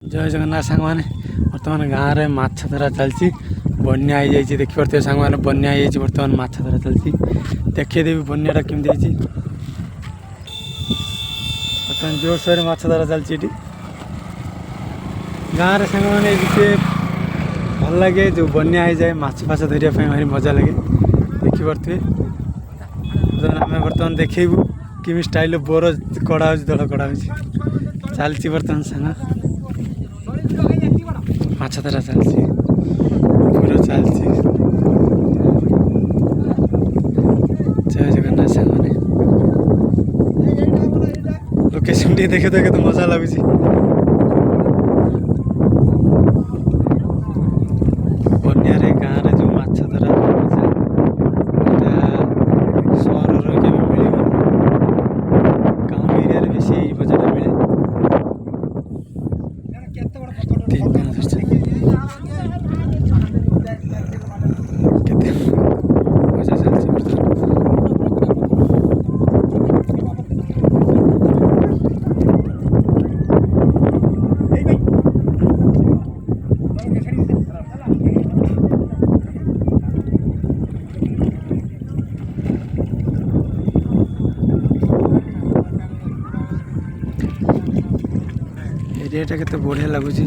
जय जगन्नाथ सांग मैंने बर्तमान गाँव में माछ धरा चलती बन्या हो जाए देखिपे सांग मैंने बन्या हो बर्तमान माछ धरा चलती देखदेवी बन्याटा केमती बर्तमान जोरसोर माछ धरा चलती गाँव में सांग मैंने भल लगे जो बन्या हो जाए माछ फाछ धरिया भारी मजा लगे देखिपे आम बर्तमान देखू किमी स्टाइल बोर कड़ा दल कड़ा चलती बर्तमान सांग माछ धरा चलती पूरा चलती जय जगन्नाथ सांग मैंने लोकेशन टी देखे देखे तो मजा लगुच बन्यार गाँव में जो माछ धरा सहर के मिल गाँव एरिया बेस मजा मिले तीन दिन मजा चलती एरिया टा केते बढ़िया लगुच।